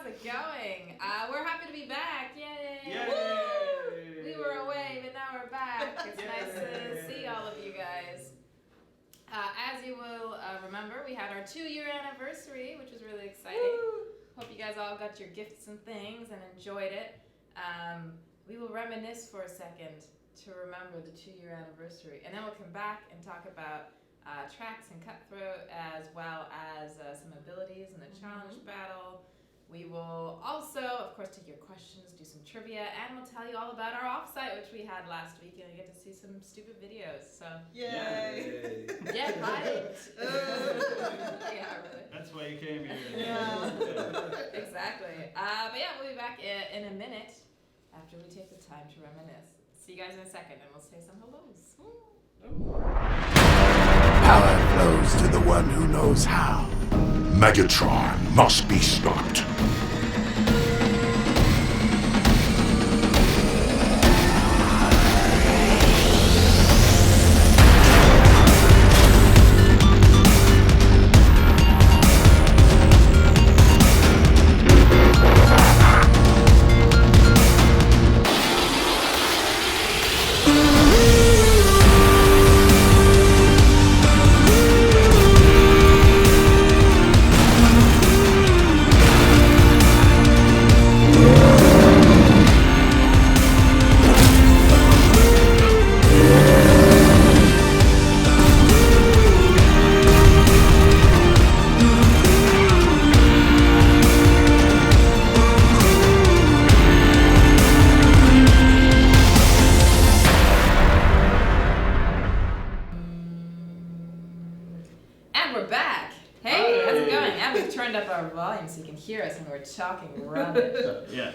it going? We're happy to be back. Yay! Yay! Woo! We were away, but now we're back. It's nice to see all of you guys. As you will remember, we had our 2-year anniversary, which was really exciting. Woo! Hope you guys all got your gifts and things and enjoyed it. We will reminisce for a second to remember the 2-year anniversary, and then we'll come back and talk about tracks and Cutthroat, as well as some abilities in the challenge battle. We will also, of course, take your questions, do some trivia, and we'll tell you all about our offsite, which we had last week, and you get to see some stupid videos. So, Yay! Yeah, right. Yeah, really. That's why you came here. Yeah. Exactly. But yeah, we'll be back in a minute after we take the time to reminisce. See you guys in a second, and we'll say some hellos. Power flows to the one who knows how. Megatron must be stopped. So you can hear us when we're talking rubbish. Yeah.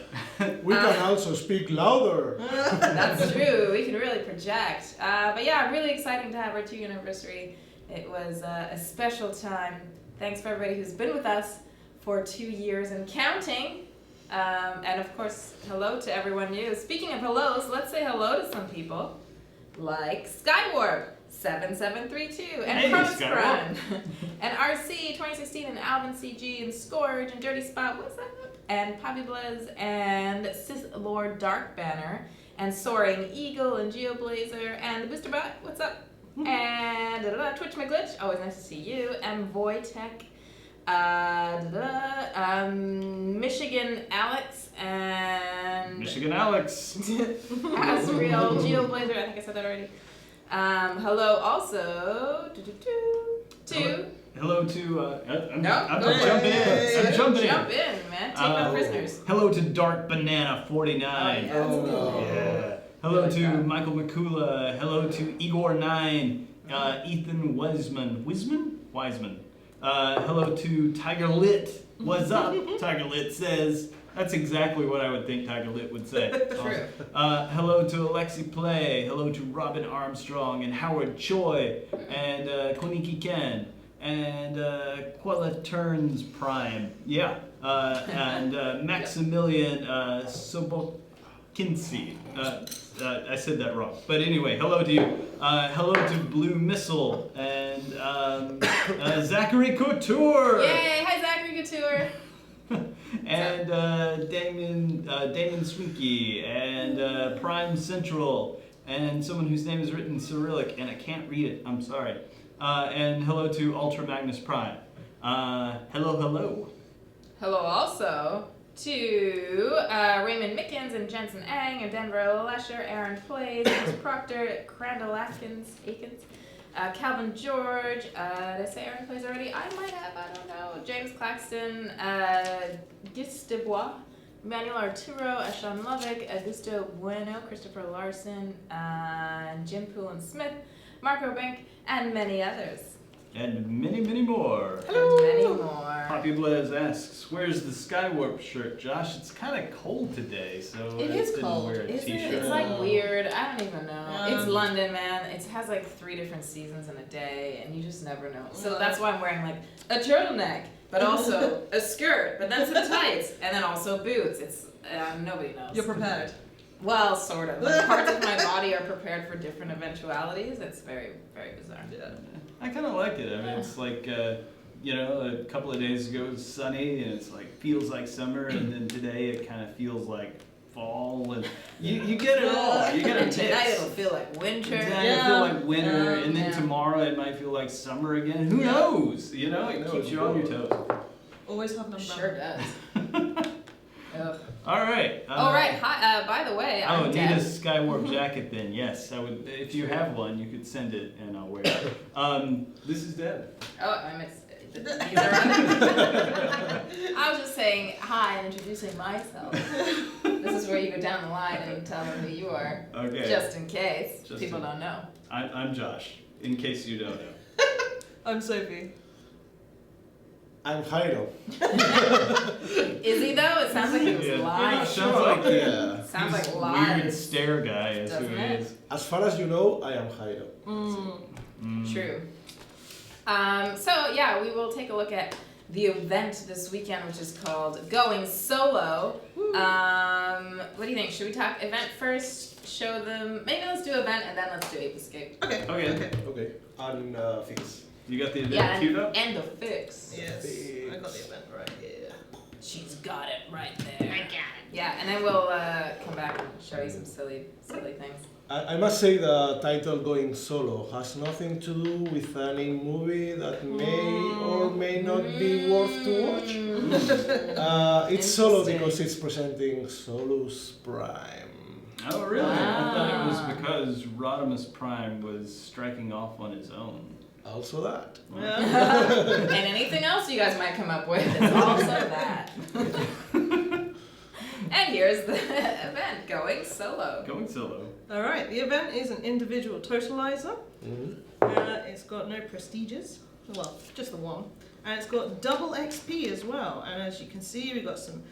We can also speak louder. That's true. We can really project. But yeah, really exciting to have our 2-year anniversary. It was a special time. Thanks for everybody who's been with us for 2 years and counting. And of course, hello to everyone new. Speaking of hellos, let's say hello to some people like Skywarp 7732 and Promise Run and RC 2016 and Alvin CG and Scourge and Dirty Spot, what's up? And Poppy Blizz and Sith Lord Dark Banner and Soaring Eagle and Geoblazer and the Booster Bot, what's up? And Twitch McGlitch, always nice to see you. And Voitech, Michigan Alex and Michigan Alex. Asriel Geoblazer, I think I said that already. Hello also to Hello to I'm jumping in. Jump in, man. Take no prisoners. Hello to Dark Banana 49. Yeah. Hello to God. Michael McCula. Hello to Igor 9. Ethan Wiseman. Hello to Tiger Lit. What's up? Tiger Lit says. That's exactly what I would think Tiger Lit would say. True. Hello to Alexi Play. Hello to Robin Armstrong and Howard Choi and Koniki Ken and Quella Turns Prime. Yeah. And Maximilian Sobokinsi. I said that wrong. But anyway, hello to you. Hello to Blue Missile and Zachary Couture. Yay! Hi, Zachary Couture. And Damon Swinky and Prime Central and someone whose name is written in Cyrillic and I can't read it. I'm sorry. And hello to Ultra Magnus Prime. Hello. Hello also to Raymond Mickens and Jensen Ang and Denver Lesher, Aaron Plays, Chris Proctor, Crandall Akins, Calvin George, did I say Aaron Plays already? I might have, I don't know. James Claxton, Gis Dubois, Manuel Arturo, Ashan Lovick, Augusto Bueno, Christopher Larson, Jim Poulin Smith, Marco Bank, and many others. And many, many more. Hello. And many more. Poppy Blaze asks, "Where's the Skywarp shirt, Josh? It's kind of cold today, so It I is didn't cold. wear a Isn't it? t-shirt." It's like weird. I don't even know. It's London, man. It has like 3 different seasons in a day, and you just never know. So that's why I'm wearing like a turtleneck, but also a skirt, but then some tights, and then also boots. It's nobody knows. You're prepared. Well, sort of. Like, parts of my body are prepared for different eventualities. It's very, very bizarre. Yeah. I kind of like it. I mean, it's like you know, a couple of days ago it was sunny and it's like feels like summer, and then today it kind of feels like fall, and you get it all. You get a And mix. tonight it'll feel like winter. Tonight it'll feel like winter, and then Yeah. tomorrow it might feel like summer again. Who knows? You know, it keeps you on your toes. Always have an umbrella. Sure does. Ugh. All right. Oh right. Hi. By the way, I'm Need a Deb. Skywarp jacket then? Yes, I would. If you have one, you could send it and I'll wear it. This is Deb. Oh, I missed. These are I was just saying hi and introducing myself. This is where you go down the line and tell them who you are, Okay. just in case Just people in- don't know. I'm Josh. In case you don't know. I'm Sophie. I'm Jairo. Is he though? It sounds like he was Yeah. lying. Sounds like Sounds like weird lies. stare guy is who Doesn't he it? is. As far as you know, I am Jairo. True. So yeah, we will take a look at the event this weekend, which is called Going Solo. What do you think? Should we talk event first? Show them. Maybe let's do event and then let's do Ape Escape. Okay. Okay. Okay. And fix. You got the event Yeah, queued up? and the fix. Yes. I got the event right here. She's got it right there. I got it. Yeah, and then we'll come back and show you some silly things. I must say the title Going Solo has nothing to do with any movie that may or may not be worth to watch. It's solo Interesting. because it's presenting Solus Prime. Oh, really? I thought it Ah. was because Rodimus Prime was striking off on his own. Also that. And anything else you guys might come up with is also that. And here's the event, Going Solo. Going solo. Alright, the event is an individual totalizer. Mhm. It's got no prestiges. Well, just the one. And it's got double XP as well. And as you can see, we've got some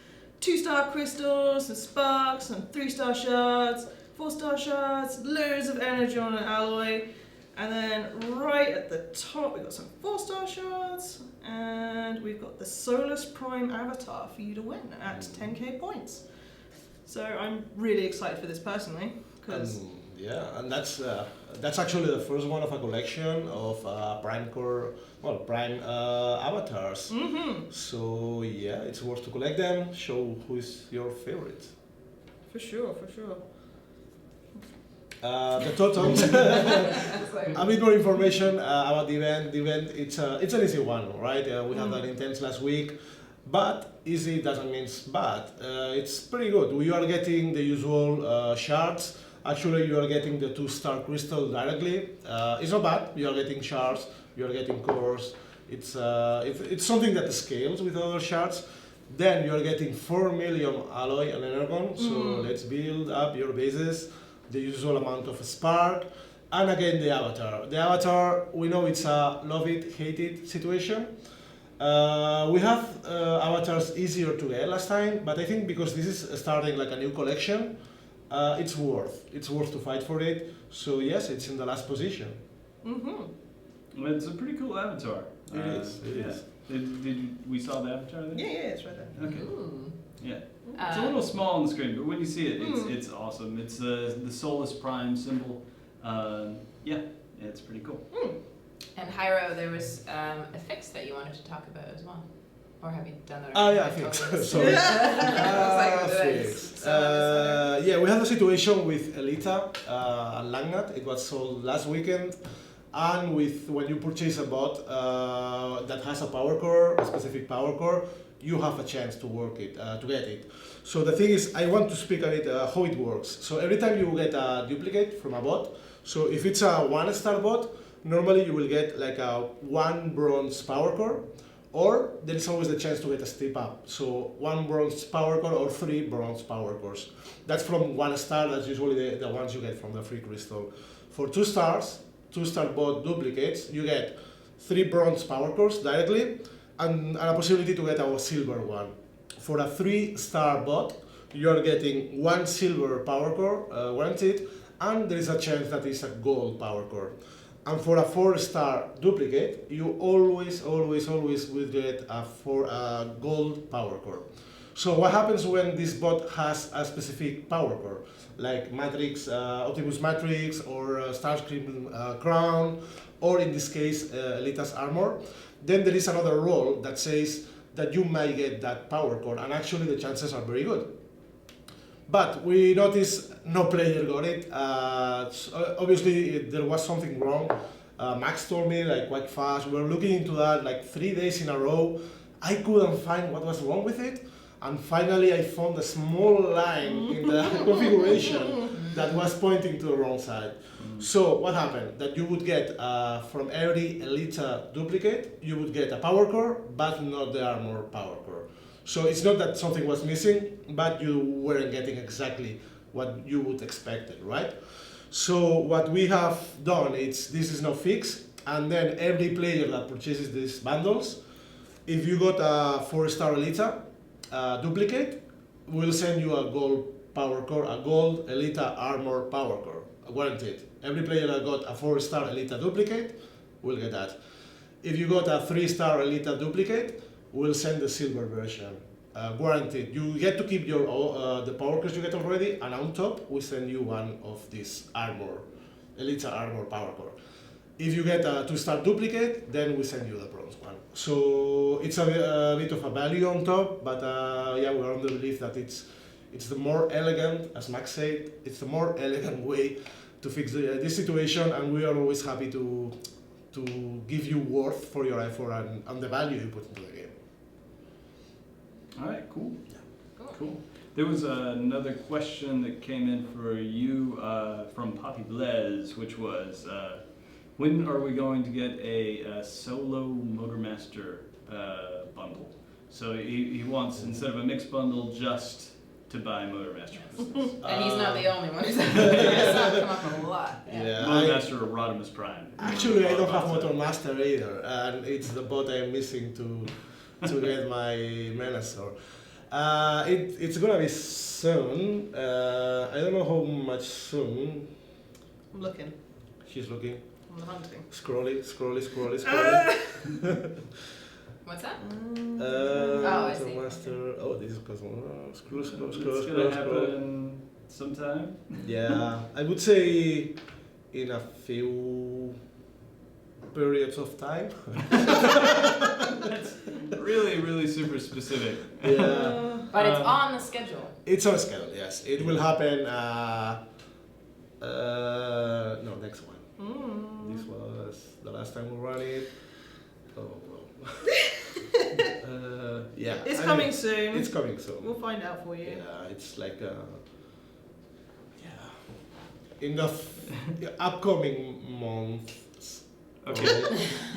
2-star crystals, some sparks, some 3-star shards, 4-star shards, loads of energy on an alloy. And then right at the top, we've got some 4-star shards. And we've got the Solus Prime avatar for you to win at 10k points. So I'm really excited for this personally. Because Yeah, and that's actually the first one of a collection of Prime avatars. So yeah, it's worth to collect them. Show who is your favorite. for sure. The totals. A bit more information about the event. The event it's an easy one, right? We had that intense last week, but easy doesn't mean bad. It's pretty good. We are getting the usual shards. Actually, you are getting the 2-star crystal directly. It's not bad. You are getting shards. You are getting cores. It's something that scales with other shards. Then you are getting 4 million alloy and energon. So let's build up your bases. The usual amount of spark, and again the avatar. The avatar, we know it's a love it, hate it situation. We have avatars easier to get last time, but I think because this is starting like a new collection, it's worth to fight for it. So yes, it's in the last position. Well, it's a pretty cool avatar. It is. We saw the avatar there? Yeah, it's right there. Okay. Ooh. Yeah. It's a little small on the screen, but when you see it, it's awesome. It's the Solus Prime symbol. It's pretty cool. And Hyro, there was a fix that you wanted to talk about as well. Or have you done that Ah, already? yeah, I fix. totally missed Sorry. it. I was like, did I Fix. miss some of this Yeah, we had a situation with Elita and Langnat. It was sold last weekend. And with when you purchase a bot that has a power core, a specific power core, you have a chance to work it, to get it. So the thing is, I want to speak a bit how it works. So every time you get a duplicate from a bot, so if it's a 1-star bot, normally you will get like a 1 bronze power core, or there is always the chance to get a step up. So 1 bronze power core or 3 bronze power cores. That's from 1 star, that's usually the ones you get from the free crystal. For 2 stars, 2-star bot duplicates, you get 3 bronze power cores directly, and a possibility to get a silver one. For a 3-star bot, you are getting 1 silver power core guaranteed, and there is a chance that it's a gold power core. And for a 4-star duplicate, you always will get a gold power core. So what happens when this bot has a specific power core, like Matrix, Optimus Matrix, or Starscream Crown, or in this case, Elita's Armor? then there is another role that says that you might get that power core, and actually the chances are very good. But we noticed no player got it. Obviously, there was something wrong. Max told me like quite fast. We were looking into that like 3 days in a row. I couldn't find what was wrong with it, and finally I found a small line in the configuration that was pointing to the wrong side. So what happened? That you would get from every Elita duplicate, you would get a power core, but not the armor power core. So it's not that something was missing, but you weren't getting exactly what you would expect it, right? So what we have done is this is now fixed, and then every player that purchases these bundles, if you got a 4-star Elita duplicate, we'll send you a gold power core, a gold Elita armor power core, guaranteed. Every player that got a 4-star Elita duplicate will get that. If you got a 3-star Elita duplicate, we'll send the silver version, guaranteed. You get to keep your the power cores you get already, and on top we send you one of these armor, Elita armor power core. If you get a 2-star duplicate, then we send you the bronze one. So it's a bit of a value on top, but yeah, we're on the belief that it's the more elegant, as Max said, it's the more elegant way to fix this situation, and we are always happy to give you worth for your effort and the value you put into the game. All right, cool. Cool. There was another question that came in for you from Poppy Blaise, which was, when are we going to get a solo Motormaster bundle? So he wants, instead of a mixed bundle, just to buy Motormaster. And he's not the only one. It's come up a lot. Yeah, Motormaster or Rodimus Prime. Actually, I don't have Motormaster either, and it's the bot I'm missing to get my Menasor. It's gonna be soon. I don't know how much soon. I'm looking. She's looking. I'm hunting. Scrolling. What's that? I see. Master. Oh, this is Cosmo. Scroll. It's gonna happen sometime. Yeah, I would say in a few periods of time. That's really, really super specific. Yeah. But it's on the schedule. It's on schedule, yes. It will happen, no, next one. This was the last time we ran it. Oh, well. Yeah. It's coming soon. It's coming soon. We'll find out for you. Yeah, it's like, in the upcoming months. Okay.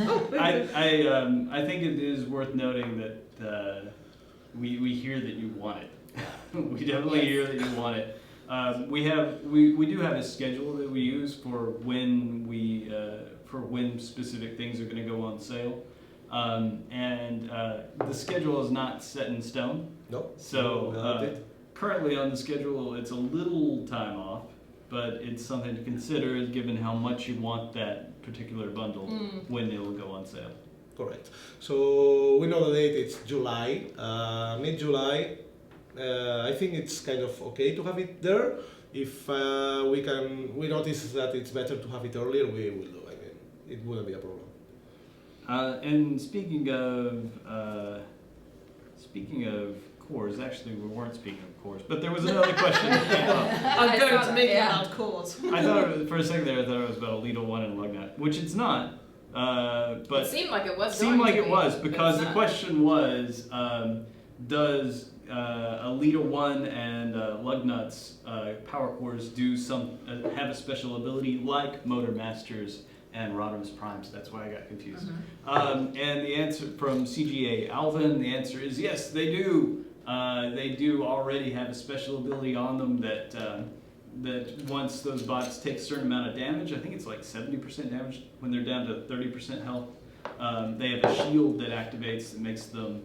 Oh, very good. I think it is worth noting that we hear that you want it. We definitely hear that you want it. We do have a schedule that we use for when specific things are going to go on sale, and the schedule is not set in stone. No. So currently on the schedule, it's a little time off, but it's something to consider given how much you want that particular bundle when it will go on sale. Correct. So we know the date. It's July, mid-July. I think it's kind of okay to have it there. If we notice that it's better to have it earlier, we will do. I mean, it wouldn't be a problem. And speaking of cores, actually we weren't speaking of cores, but there was another question that came up. I'm going to make it yeah. about cause. I thought for a second there, I thought it was about Alita 1 and Lugnut, which it's not. But It seemed like it was. seemed like going to it was be, because but the it's question was, does Alita 1 and Lugnut's power cores do have a special ability like Motormasters and Rodimus Primes? That's why I got confused. And the answer from CGA Alvin, the answer is yes, they do. They do already have a special ability on them that once those bots take a certain amount of damage, I think it's like 70% damage when they're down to 30% health, they have a shield that activates that makes them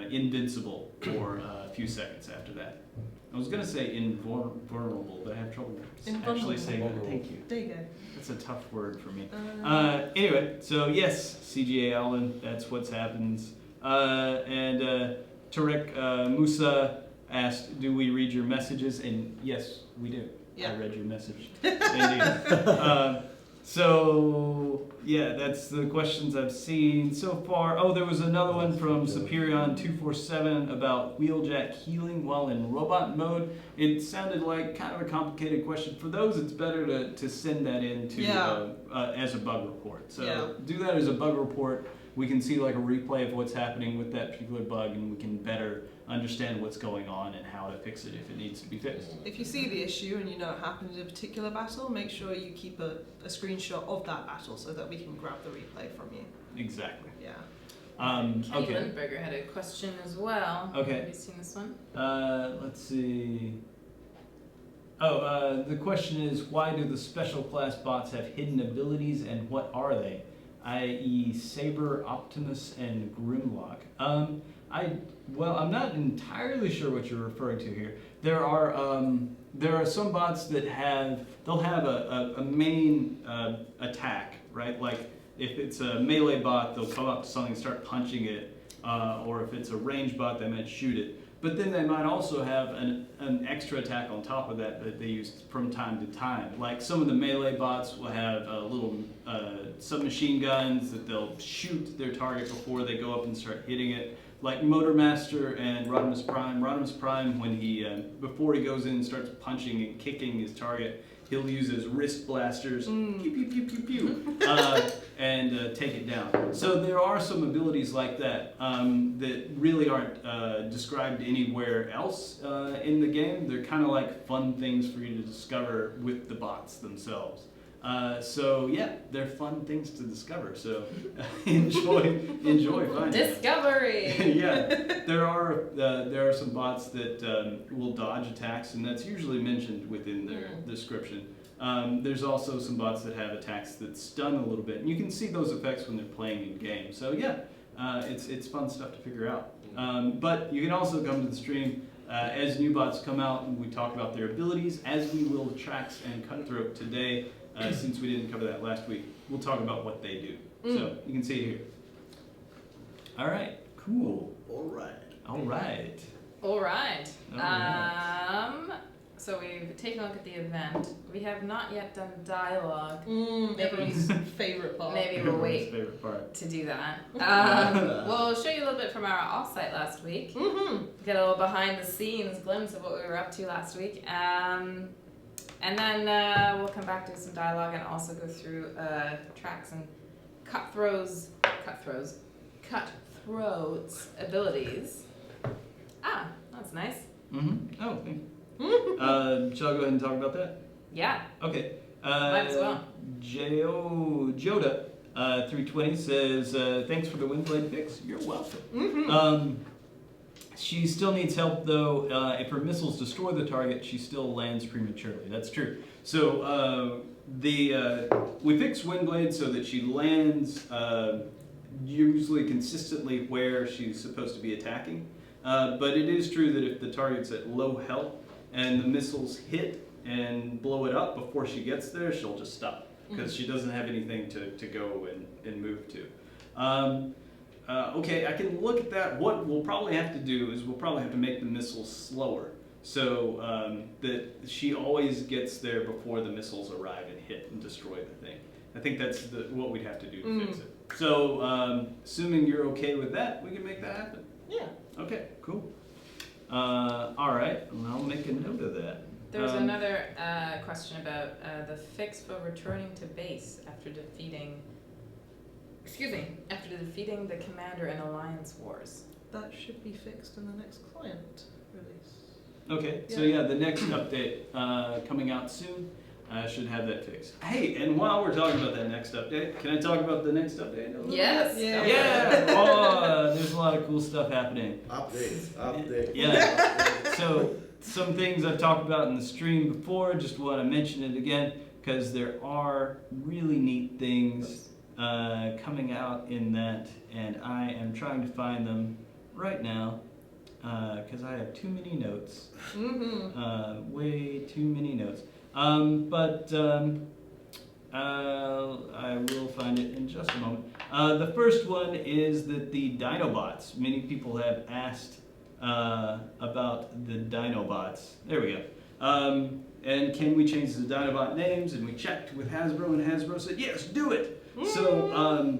invincible for a few seconds after that. I was going to say invulnerable, but I have trouble actually saying that. Thank you. There you go. That's a tough word for me. Anyway, so yes, CGA Allen, that's what's happens. And Tarek Musa asked, do we read your messages? And yes, we do. Yeah. I read your message. Indeed. So, yeah, that's the questions I've seen so far. Oh, there was another one from Superion247 about wheeljack healing while in robot mode. It sounded like kind of a complicated question. For those, it's better to send that in to, as a bug report. So do that as a bug report. We can see like a replay of what's happening with that particular bug, and we can better understand what's going on and how to fix it if it needs to be fixed. If you see the issue and you know it happened in a particular battle, make sure you keep a screenshot of that battle so that we can grab the replay from you. Exactly. Yeah. Kenny Okay. Lindberger had a question as well. Okay. Have you seen this one? Let's see. Oh, the question is, why do the special class bots have hidden abilities, and what are they? I.e. Saber, Optimus, and Grimlock. I'm not entirely sure what you're referring to here. There are some bots that they'll have a main attack, right? Like if it's a melee bot, they'll come up to something and start punching it, or if it's a range bot, they might shoot it. But then they might also have an extra attack on top of that they use from time to time. Like some of the melee bots will have little submachine guns that they'll shoot their target before they go up and start hitting it. Like Motormaster and Rodimus Prime. Rodimus Prime, when before he goes in and starts punching and kicking his target, he'll use his wrist blasters, pew pew pew pew pew, and take it down. So there are some abilities like that that really aren't described anywhere else in the game. They're kind of like fun things for you to discover with the bots themselves. So yeah, they're fun things to discover. So enjoy finding Discovery. Yeah, there are some bots that will dodge attacks, and that's usually mentioned within their description. There's also some bots that have attacks that stun a little bit, and you can see those effects when they're playing in game. So yeah, it's fun stuff to figure out. But you can also come to the stream as new bots come out, and we talk about their abilities, as we will with Trax and Cutthroat today. Since we didn't cover that last week, we'll talk about what they do. So you can see it here. All right, cool. All right. All right. All right. All right. So we've taken a look at the event. We have not yet done dialogue. Everyone's favorite part. Maybe we'll Everyone's wait favorite part. to do that. We'll show you a little bit from our offsite last week. Get a little behind the scenes glimpse of what we were up to last week. And then we'll come back to some dialogue and also go through Trax and Cutthroat's abilities. Ah, that's nice. Oh, thank you. Shall I go ahead and talk about that? Yeah. Okay. Might as well. Joda 320 says, thanks for the Windblade fix. You're welcome. She still needs help, though. If her missiles destroy the target, she still lands prematurely. That's true. So we fixed Windblade so that she lands usually consistently where she's supposed to be attacking. But it is true that if the target's at low health and the missiles hit and blow it up before she gets there, she'll just stop because she doesn't have anything to go and move to. Okay, I can look at that. What we'll probably have to do is we'll probably have to make the missiles slower so that she always gets there before the missiles arrive and hit and destroy the thing. I think that's what we'd have to do to fix it. So, assuming you're okay with that, we can make that happen. Yeah. Okay, cool. All right, well, I'll make a note of that. There's another question about the fix for returning to base after defeating the commander in Alliance Wars. That should be fixed in the next client release. Okay, so yeah, the next update coming out soon should have that fixed. Hey, and while we're talking about that next update, can I talk about the next update? Yes. Yeah. Oh, there's a lot of cool stuff happening. Update. Yeah. So some things I've talked about in the stream before, just want to mention it again because there are really neat things coming out in that, and I am trying to find them right now because I have too many notes. Way too many notes. But I will find it in just a moment. The first one is that the Dinobots. Many people have asked about the Dinobots. There we go. and can we change the Dinobot names? And we checked with Hasbro, and Hasbro said, yes, do it. So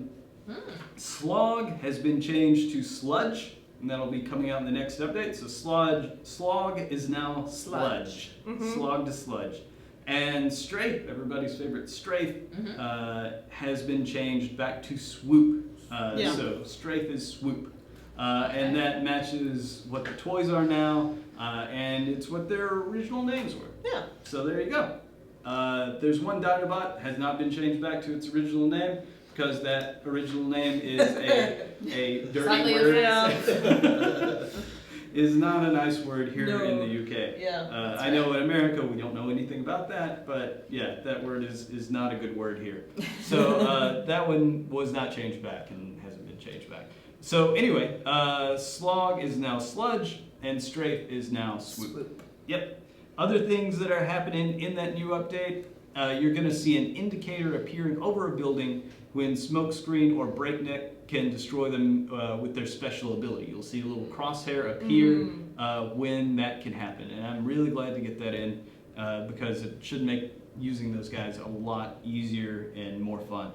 Slog has been changed to Sludge, and that'll be coming out in the next update. So Slog is now Sludge. Slog to Sludge. And Strafe, everybody's favorite Strafe, has been changed back to Swoop. So Strafe is Swoop. And that matches what the toys are now, and it's what their original names were. Yeah. So there you go. There's one Dinobot has not been changed back to its original name because that original name is a dirty Slightly word. offensive. Is not a nice word here No. in the UK. Yeah. I know in America we don't know anything about that, but yeah, that word is not a good word here. So that one was not changed back and hasn't been changed back. So anyway, Slog is now Sludge and Strafe is now Swoop. Yep. Other things that are happening in that new update, you're going to see an indicator appearing over a building when Smokescreen or Breakneck can destroy them with their special ability. You'll see a little crosshair appear when that can happen. And I'm really glad to get that in because it should make using those guys a lot easier and more fun.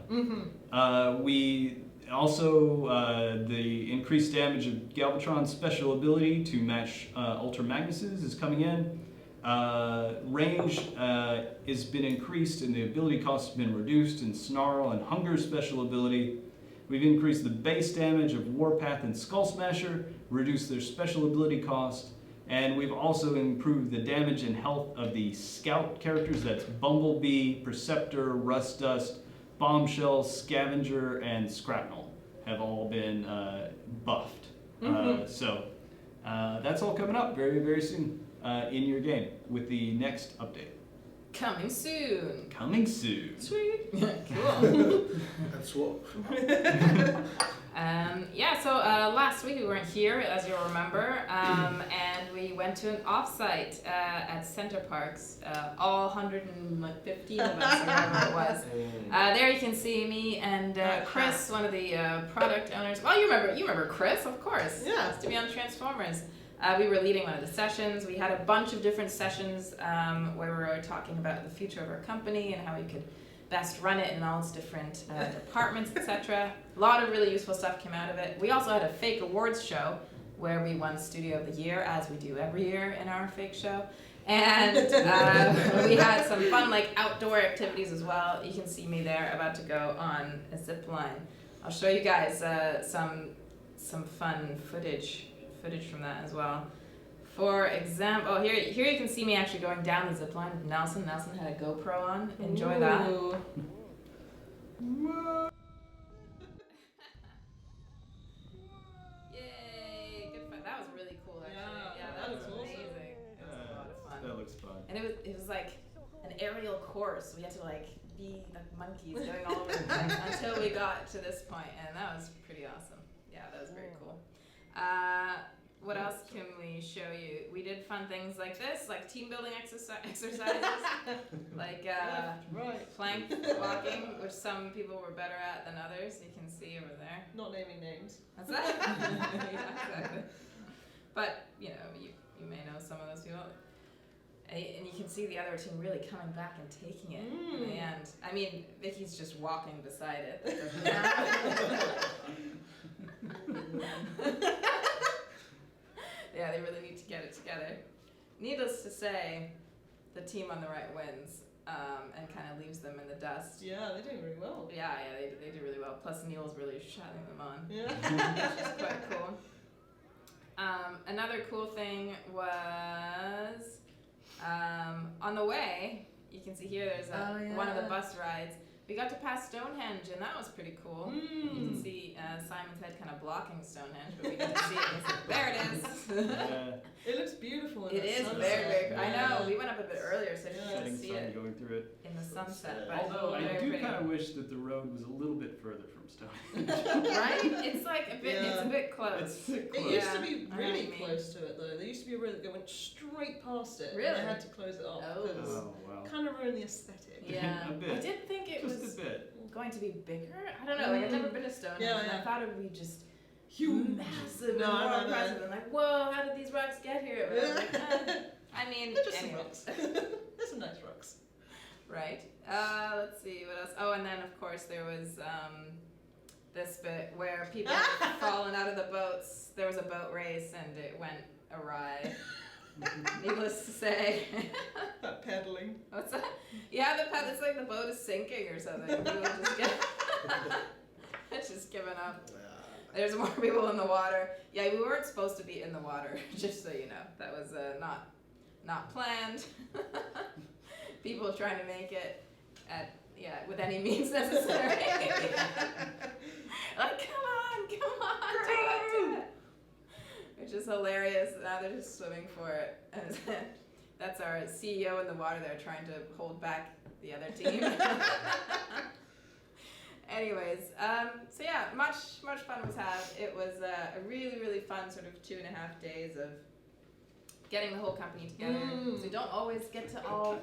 We also, the increased damage of Galvatron's special ability to match Ultra Magnus's is coming in. Range has been increased and the ability cost has been reduced in Snarl and Hunger's special ability. We've increased the base damage of Warpath and Skull Smasher, reduced their special ability cost, and we've also improved the damage and health of the Scout characters. That's Bumblebee, Perceptor, Rust Dust, Bombshell, Scavenger, and Scrapnel have all been buffed. So that's all coming up very, very soon in your game with the next update. Coming soon. Coming soon. Sweet. Cool. That's what. So last week we weren't here, as you'll remember, and we went to an offsite at Center Parks, all 115 of us, or whatever it was. There you can see me and Chris, one of the product owners. Well, you remember Chris, of course. Yeah. Used to be on Transformers. We were leading one of the sessions. We had a bunch of different sessions where we were talking about the future of our company and how we could best run it in all its different departments, etc. A lot of really useful stuff came out of it. We also had a fake awards show where we won Studio of the Year, as we do every year in our fake show. And we had some fun outdoor activities as well. You can see me there about to go on a zip line. I'll show you guys some fun footage from that as well. For example, here you can see me actually going down the zip line with Nelson. Nelson had a GoPro on. Enjoy that. Yay! Good fun. That was really cool, actually. Yeah, that was awesome. amazing. It was a lot of fun. That looks fun. And it was like an aerial course. We had to be the monkeys going all over the place until we got to this point, and that was pretty awesome. Yeah, that was very cool. What else can we show you? We did fun things like this, like team building exercises, like plank walking, which some people were better at than others. You can see over there. Not naming names. That's that. Yeah, exactly. But you may know some of those people. And you can see the other team really coming back and taking it in the end. I mean, Vicky's just walking beside it. Yeah, they really need to get it together. Needless to say, the team on the right wins and kind of leaves them in the dust. Yeah, they're doing really well. Yeah, they do really well. Plus, Neil's really shutting them on. Yeah. Which is quite cool. Another cool thing was on the way, you can see here there's one of the bus rides. We got to pass Stonehenge, and that was pretty cool. You can see Simon's head kind of blocking Stonehenge, but we get to see it. And it's there it is. Yeah. It looks beautiful. In It the is sunset. very, very cool. I Yeah. know, we went up a bit earlier, so you Setting can see sun it going through it. in the sunset. But Although I very do pretty. kind of wish that the road was a little bit further from Stonehenge. Right? It's like a bit, it's a bit close. It's a bit It close. used to be I know really what you mean. close to it though. There used to be a road that went straight past it. Really? And they had to close it off. Oh. Because Oh, wow. kind of ruined the aesthetic. Yeah. A bit. I did think it Just was a bit. going to be bigger. I don't know, I've never been to Stonehenge, Yeah, and I yeah. thought it would be just Huge. massive No, and more no. impressive. And whoa, how did these rocks get here? But I was like, I mean, They're just some anyway. rocks. There's some nice rocks. Right. Let's see what else. Oh, and then of course there was this bit where people had fallen out of the boats. There was a boat race and it went awry. Needless to say. That pedaling. What's that? Yeah, it's like the boat is sinking or something. People just get it's just given up. There's more people in the water. Yeah, we weren't supposed to be in the water, just so you know. That was not planned. People trying to make it with any means necessary. Like, come on, do it. Which is hilarious. Now they're just swimming for it. And that's our CEO in the water there trying to hold back the other team. Anyways, so yeah, much fun was had. It was a really, really fun sort of 2.5 days of getting the whole company together. So we don't always get to all,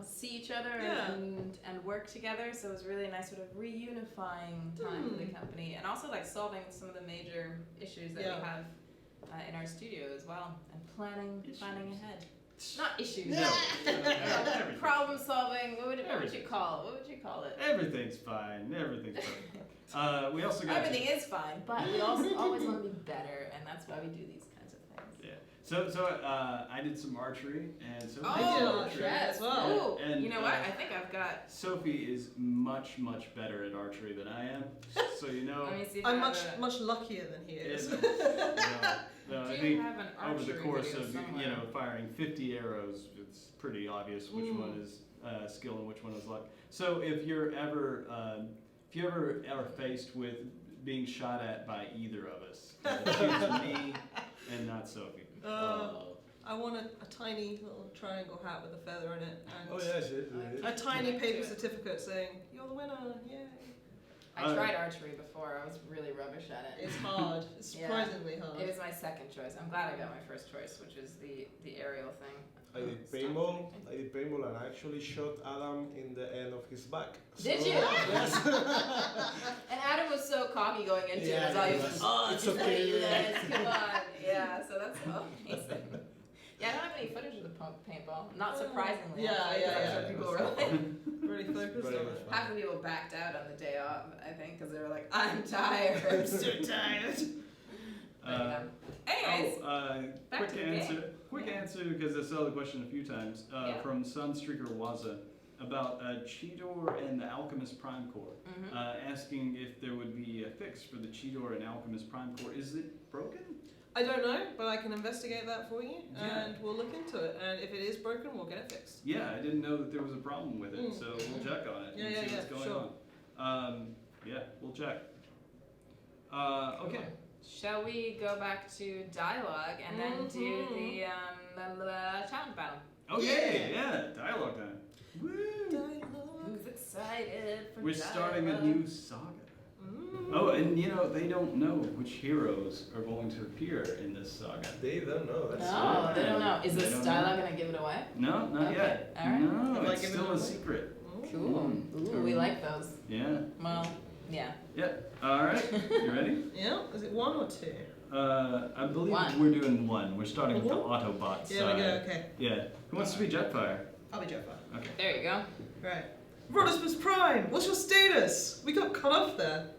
see each other and work together. So it was really a nice sort of reunifying time for the company, and also like solving some of the major issues that we have in our studio as well, and planning ahead. Not issues. No. Problem solving. What would you call it? Everything's fine. We also got Everything is fine, but we also always want to be better, and that's why we do these kinds of things. Yeah. So I did some archery, and so I did archery as well. Ooh, And, you know what? I think I've got. Sophie is much better at archery than I am. So you know. Let me see if I'm I have much luckier than he is. No, Do I you think have an over the archery course video of somewhere? firing 50 arrows, it's pretty obvious which one is skill and which one is luck. So if you're ever faced with being shot at by either of us, choose me and not Sophie. I want a tiny little triangle hat with a feather in it, and Oh yes, a tiny Connect paper to it. certificate saying you're the winner. Yay! I tried archery before. I was really rubbish at it. It's hard. It's surprisingly hard. It was my second choice. I'm glad I got my first choice, which is the aerial thing. I did paintball, and I actually shot Adam in the end of his back. Did you? Yes. And Adam was so cocky going into Yeah, it. So I he was was. just, oh, It's just okay. you guys, come on. Yeah, so that's amazing. Yeah, I don't have any footage of the paintball. Not surprisingly. Yeah, actually, 'cause I'm sure yeah. people were Really focused Very on much it. fun. half the people backed out on the day off, I think, because they were like, I'm tired. I'm so tired. Anyways, back Quick to the answer. game. Quick answer, because I saw the question a few times Yeah. from Sunstreaker Waza about Cheetor and the Alchemist Prime Core, asking if there would be a fix for the Cheetor and Alchemist Prime Core. Is it broken? I don't know, but I can investigate that for you, Yeah. and we'll look into it. And if it is broken, we'll get it fixed. Yeah, I didn't know that there was a problem with it, so we'll check on it Yeah, and yeah, see what's yeah, going sure. on. Yeah, we'll check. Okay. shall we go back to dialogue and then do the challenge battle? Okay, yeah, dialogue time. Woo! Dialogue. Who's excited for We're starting a dialogue? new saga. Oh, and they don't know which heroes are going to appear in this saga. They don't know. That's No, they don't know. Is They this don't dialogue going to give it away? No, not Okay, yet. all right. No, Am I it's giving still it a away? secret. Cool. Ooh, we like those. Yeah. Well, yeah. Yep. All right. You ready? Yeah, is it 1 or 2? I believe One. we're doing 1. We're starting with the Mhm. Autobot Yeah, side. we go, okay. Yeah. Who wants to be Jetfire? I'll be Jetfire. Okay. There you go. Right. Rodimus Prime, what's your status? We got cut off there.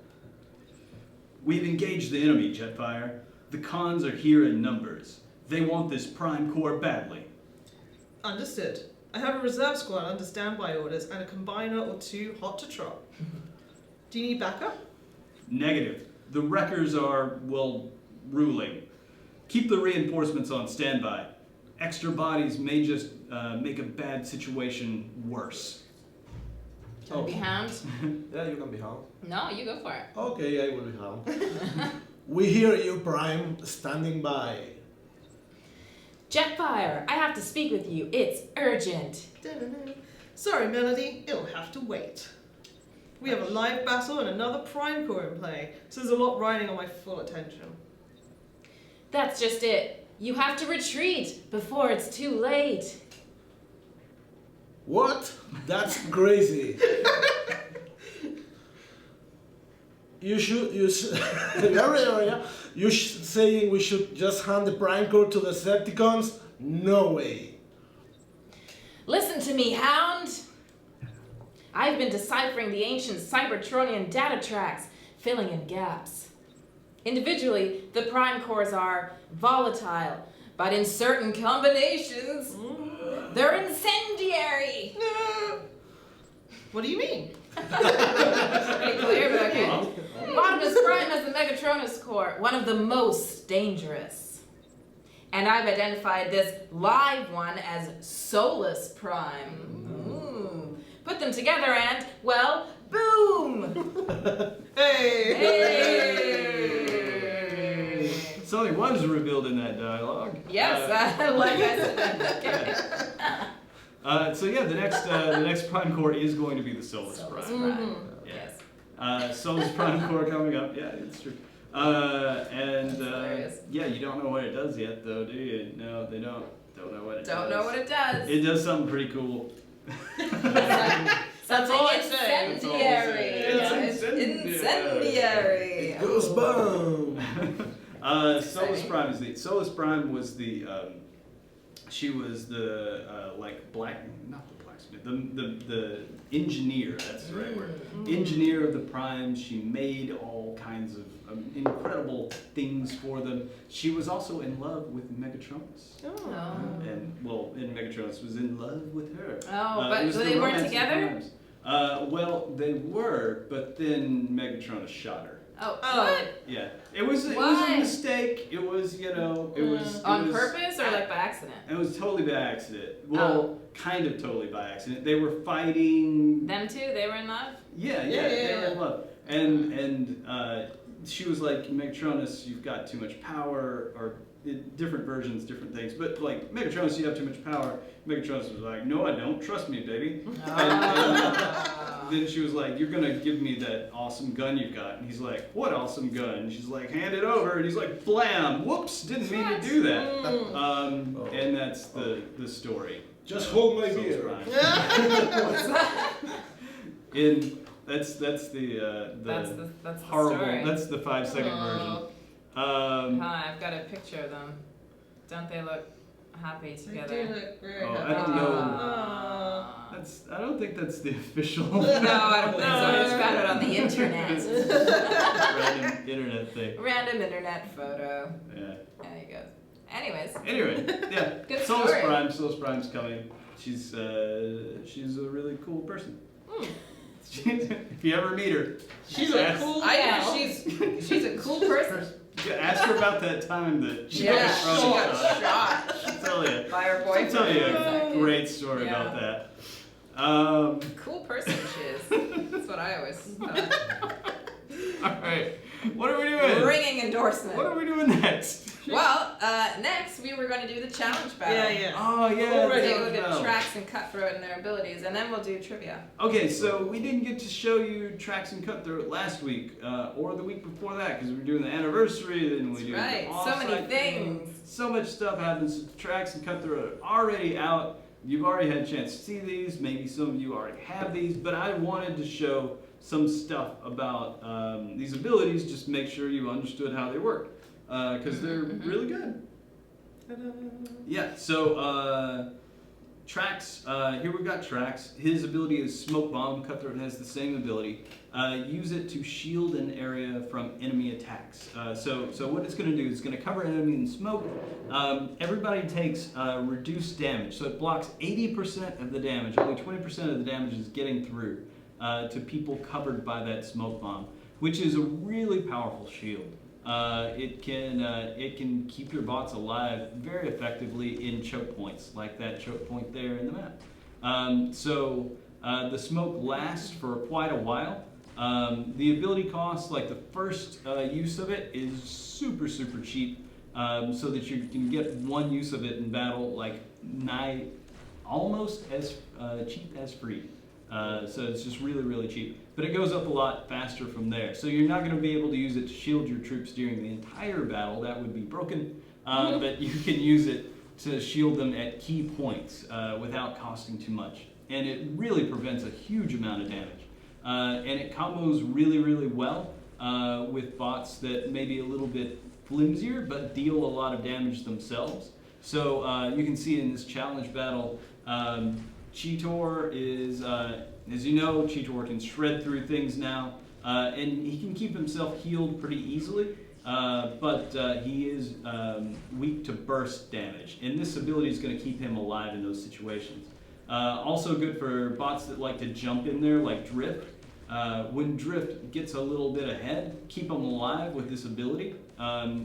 We've engaged the enemy, Jetfire. The cons are here in numbers. They want this Prime Core badly. Understood. I have a reserve squad under standby orders and a combiner or 2 hot to trot. Do you need backup? Negative. The wreckers are, ruling. Keep the reinforcements on standby. Extra bodies may just make a bad situation worse. Do you want to be Hound? Yeah, you can be Hound. No, you go for it. Okay, I will be Hound. We hear you, Prime, standing by. Jetfire, I have to speak with you. It's urgent. Sorry, Melody, it'll have to wait. We have a live battle and another Prime Core in play, so there's a lot riding on my full attention. That's just it. You have to retreat before it's too late. What? That's crazy. You saying we should just hand the Prime Core to the Decepticons? No way. Listen to me, Hound! I've been deciphering the ancient Cybertronian data tracks, filling in gaps. Individually, the prime cores are volatile, but in certain combinations, they're incendiary! What do you mean? Pretty clear, but okay. Bottomus Prime has the Megatronus core, one of the most dangerous. And I've identified this live one as Solus Prime. Ooh. Put them together and, well, boom! Hey! Hey! Something was revealed in that dialogue. Yes, like I said. Okay. So yeah, the next prime core is going to be the Solus Solus Prime. Prime. Yeah. Yes. Solus Prime core coming up. Yeah, it's true. And hilarious. yeah, you don't know what it does yet, though, do you? No, they don't know what it does. Don't know what it does. It does something pretty cool. That's all I say. Incendiary. It's Incendiary. It goes boom. Solus Prime Solus Prime was the she was the not the blacksmith, the engineer. That's the right word. Engineer of the Primes. She made all kinds of incredible things for them. She was also in love with Megatronus. And Megatronus was in love with her. Oh, It but was the they weren't romance of the together? Primes. Well, they were, but then Megatronus shot her. Oh, Oh. what? Yeah, it was a Why? mistake. It was it was On purpose or like by accident? It was totally by accident. Well, kind of totally by accident. They were fighting. Them two, they were in love? Yeah, they were in love. And she was like, Megatronus, you've got too much power, or different versions, different things. But like, Megatronus, you have too much power. Megatronus was like, no, I don't. Trust me, baby. And then she was like, you're gonna give me that awesome gun you've got. And he's like, what awesome gun? And she's like, hand it over. And he's like, blam, whoops, didn't mean to do that. And that's the story. Just hold my Solus beer. Prime. What's that? That's the That's the horrible. story. That's the 5-second version. I've got a picture of them. Don't they look happy They together? do look very Oh, I happy. don't know. Aw. I don't think that's the official No, I don't think so. I just found it on the internet. random internet thing. Random internet photo. Yeah. There you go. Anyways. Anyway, yeah. Good Solus story. Solus Prime's coming. She's a really cool person. If you ever meet her, She's a cool I gal. know she's a cool person. ask her about that time that she Yeah, got she shot. got shot She'll tell you. by her She'll boyfriend. tell you a Exactly. great story Yeah. about that. Cool person she is. That's what I always thought. All right. What are we doing? Ringing endorsement. What are we doing next? Well, next we were going to do the challenge battle. Yeah. Oh yeah. Already. Take a look at no. Trax and Cutthroat and their abilities, and then we'll do trivia. Okay, so we didn't get to show you Trax and Cutthroat last week or the week before that because we were doing the anniversary. Then we That's do right. the So many offsite things. So much stuff happens. Trax and Cutthroat are already out. You've already had a chance to see these. Maybe some of you already have these, but I wanted to show some stuff about these abilities just to make sure you understood how they work because they're really good. Yeah, so Trax, here we've got Trax. His ability is Smoke Bomb. Cutthroat has the same ability. Use it to shield an area from enemy attacks. So what it's going to do is it's going to cover an enemy in smoke. Everybody takes reduced damage. So it blocks 80% of the damage. Only 20% of the damage is getting through to people covered by that Smoke Bomb, which is a really powerful shield. It can keep your bots alive very effectively in choke points, like that choke point there in the map. The smoke lasts for quite a while. The ability cost, like the first use of it, is super cheap, so that you can get one use of it in battle, like almost as cheap as free. So it's just really cheap. But it goes up a lot faster from there. So you're not going to be able to use it to shield your troops during the entire battle. That would be broken. But you can use it to shield them at key points without costing too much. And it really prevents a huge amount of damage. And it combos really well with bots that may be a little bit flimsier but deal a lot of damage themselves. So you can see in this challenge battle, Cheetor is, as you know, Cheetor can shred through things now, and he can keep himself healed pretty easily, but he is weak to burst damage, and this ability is going to keep him alive in those situations. Also good for bots that like to jump in there, like Drift. When Drift gets a little bit ahead, keep him alive with this ability,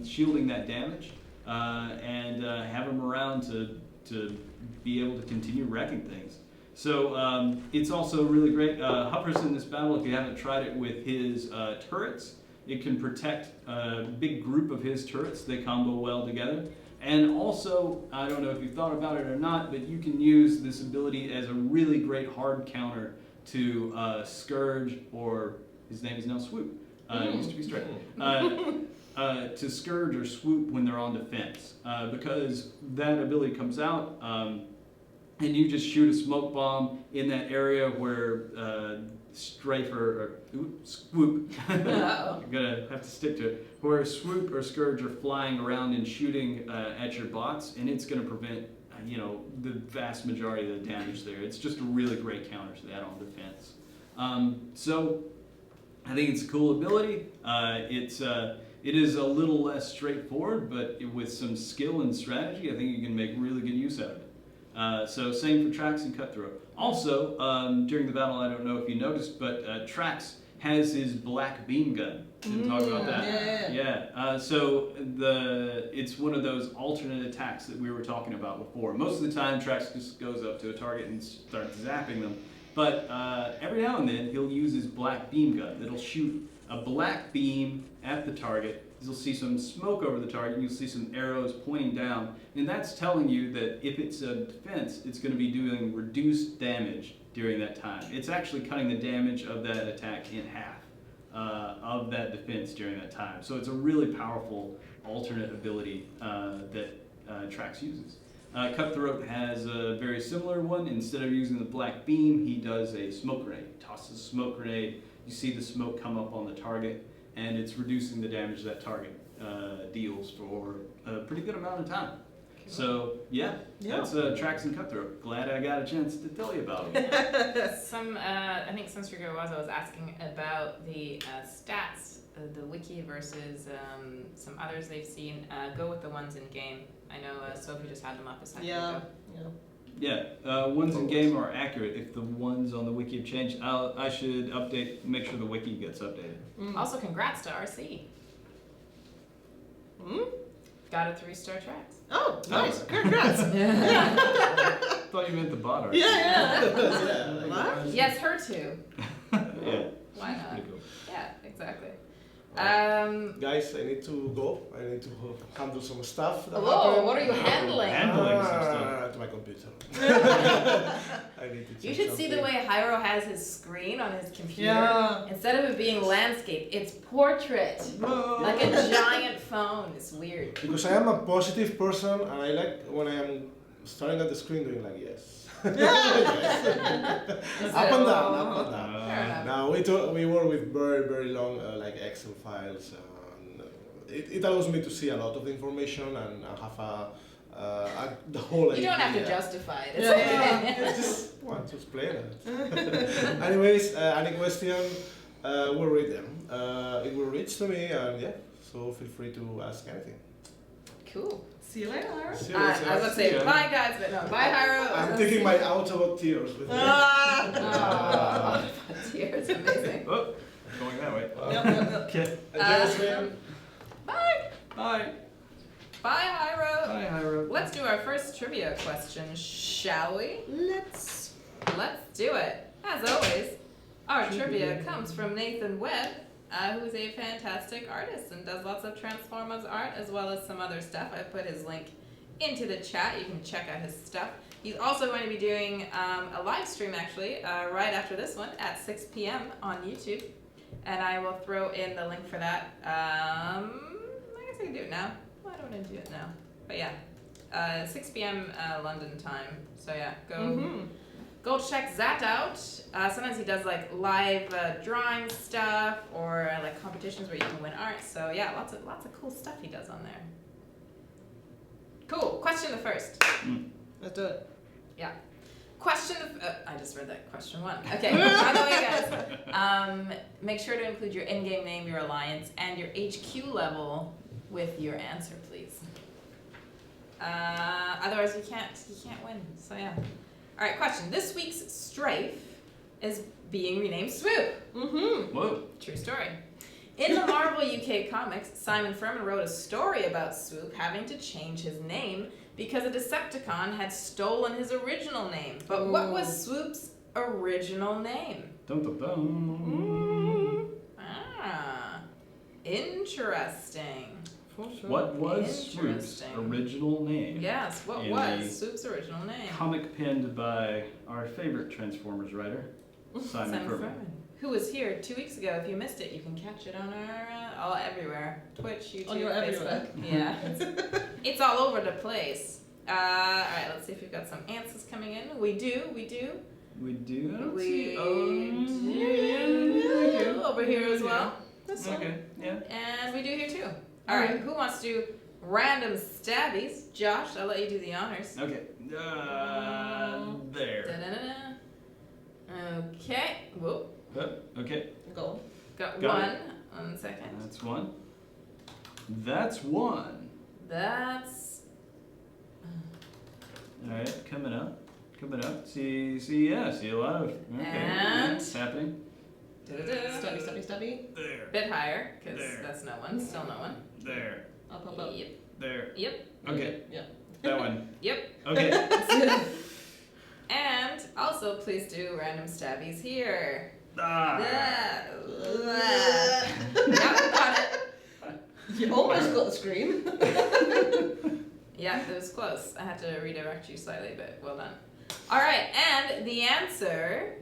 shielding that damage, and have him around to be able to continue wrecking things. So it's also really great. Hovers in this battle, if you haven't tried it with his turrets, it can protect a big group of his turrets. They combo well together. And also, I don't know if you've thought about it or not, but you can use this ability as a really great hard counter to Scourge, or his name is now Swoop. It used to be Strike. To Scourge or Swoop when they're on defense. Because that ability comes out, and you just shoot a smoke bomb in that area where Strafe or Swoop, I'm gonna have to stick to it, where Swoop or Scourge are flying around and shooting at your bots, and it's gonna prevent the vast majority of the damage there. It's just a really great counter to that on defense. So I think it's a cool ability. It is a little less straightforward, but with some skill and strategy, I think you can make really good use out of it. So same for Trax and Cutthroat. Also, during the battle, I don't know if you noticed, but Trax has his black beam gun. Didn't talk about that. Yeah. So it's one of those alternate attacks that we were talking about before. Most of the time, Trax just goes up to a target and starts zapping them. But every now and then, he'll use his black beam gun that'll shoot a black beam at the target. You'll see some smoke over the target, and you'll see some arrows pointing down. And that's telling you that if it's a defense, it's going to be doing reduced damage during that time. It's actually cutting the damage of that attack in half of that defense during that time. So it's a really powerful alternate ability that Trax uses. Cutthroat has a very similar one. Instead of using the black beam, he does a smoke grenade. He tosses a smoke grenade. You see the smoke come up on the target, and it's reducing the damage that target deals for a pretty good amount of time. So that's Trax and Cutthroat. Glad I got a chance to tell you about it. I think Sunstreaker was asking about the stats, the wiki versus some others they've seen. Go with the ones in game. I know Sophie just had them up a second ago. Yeah, ones in game are accurate. If the ones on the wiki have changed, I should make sure the wiki gets updated. Also, congrats to RC. Got a 3-star Trax. Oh, nice. Congrats. Thought you meant the bot RC. Yeah. Yes, her too. Yeah. Why not? Pretty cool. Yeah, exactly. Guys, I need to go. I need to handle some stuff. Whoa, what are you handling? Handling some stuff. To my computer. I need to check You should see the something. way Hyro has his screen on his computer. Yeah. Instead of it being landscape, it's portrait. Like a giant phone. It's weird. Because I am a positive person, and I like when I am staring at the screen doing like yes. Up and down, up and down. Fair enough. Now we work with very, very long like Excel files, and it allows me to see a lot of information and have the whole idea. You don't have to justify it. It's I just want to explain it. Anyways, any question, we'll read them. It will reach to me, and so feel free to ask anything. Cool. See you later, Ira. See you I was later. about to say bye, guys, but no, bye, Hyro. I'm taking my Autobot tears with me. Tears, amazing. Oh, going that way. Okay. Enjoy the stream. Bye. Bye. Bye, Hyro. Bye, Hyro. Let's do our first trivia question, shall we? Let's. Let's do it. As always, our trivia comes from Nathan Webb, who is a fantastic artist and does lots of Transformers art as well as some other stuff. I put his link into the chat. You can check out his stuff. He's also going to be doing a live stream, actually, right after this one at 6 p.m. on YouTube. And I will throw in the link for that. I guess I can do it now. Why don't I do it now? But yeah, 6 p.m. London time. So yeah, go check that out. Sometimes he does like live drawing stuff or like competitions where you can win art. So yeah, lots of cool stuff he does on there. Cool. Question the first. Let's do it. Yeah. Question I just read that, question 1. Okay, by the way, guys, make sure to include your in-game name, your alliance, and your HQ level with your answer, please. Otherwise, you can't win. So yeah. All right, question. This week's Strafe is being renamed Swoop. Mm-hmm. Whoa. True story. In the Marvel UK comics, Simon Furman wrote a story about Swoop having to change his name because a Decepticon had stolen his original name. But what was Swoop's original name? Dun, dun, dun. Ah, interesting. For sure. What was Swoop's Interesting. original name? Yes, what In was the Swoop's original name? Comic penned by our favorite Transformers writer, Simon Furman. Who was here 2 weeks ago. If you missed it, you can catch it on our all everywhere. Twitch, YouTube, On your Facebook. everywhere. Yeah. It's all over the place. Alright, let's see if we've got some answers coming in. We do. We do? I don't We see. Oh, do. yeah. Over here as well. That's all. Okay, yeah. And we do here too. Alright, who wants to do random stabbies? Josh, I'll let you do the honors. Okay. There. Da-da-da-da. Okay. Whoa. Okay. Go. Got Got one. it. 1 second. That's one. That's one. That's Alright, coming up. See a lot of. Okay. And- It's happening. da-da-da. Stubby. There. Bit higher, because There. that's no one. Still no one. There. Up. Yep. There. Yep. Okay. Yeah. That one. Yep. Okay. And also, please do random stabbies here. Ah. Yep, got it. You almost got the screen. Yeah, it was close. I had to redirect you slightly, but well done. All right, and the answer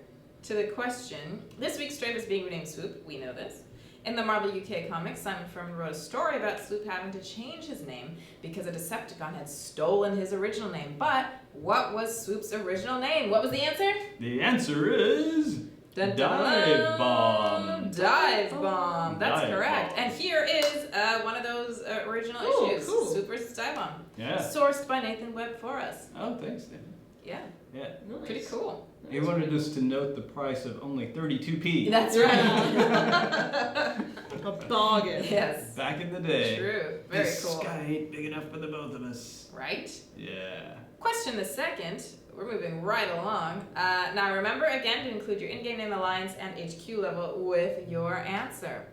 to the question, this week's Strafe is being renamed Swoop. We know this. In the Marvel UK comics, Simon Furman wrote a story about Swoop having to change his name because a Decepticon had stolen his original name. But what was Swoop's original name? What was the answer? The answer is Dun, dun, Dive dun. Bomb. Dive Bomb. That's Dive correct. Bomb. And here is one of those original Ooh, issues, cool. Swoop vs. Dive Bomb, Yeah. sourced by Nathan Webb for us. Oh, thanks, David. Yeah, Yeah. Nice. pretty cool. He wanted us to note the price of only 32p. That's right. A bargain. Yes. Back in the day. True. Very this cool. sky ain't big enough for the both of us. Right? Yeah. Question the second. We're moving right along. Now remember again to include your in-game name, alliance, and HQ level with your answer.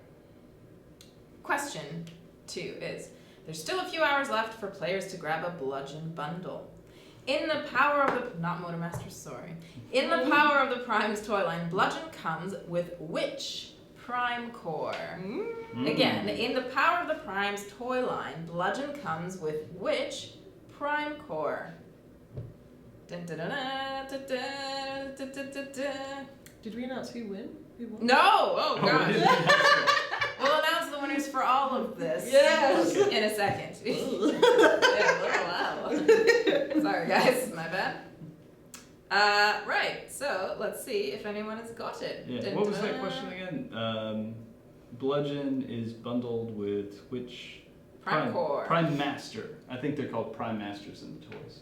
Question 2 is, there's still a few hours left for players to grab a bludgeon bundle. In the Power of the, not Motormaster, sorry. In the Power of the Prime's toy line, bludgeon comes with which prime core? Again, in the Power of the Prime's toy line, bludgeon comes with which prime core? Dun, dun, dun, dun, dun, dun, dun, dun, dun, dun. Did we announce who won? Who won? No! Oh, we gosh. didn't. We'll announce the winners for all of this Yes. in a second. Yeah, wow. Sorry, guys. My bad. Right. So, let's see if anyone has got it. Yeah. Dun, What was dun, that question again? Bludgeon is bundled with which Prime core. Prime Master. I think they're called Prime Masters in the toys.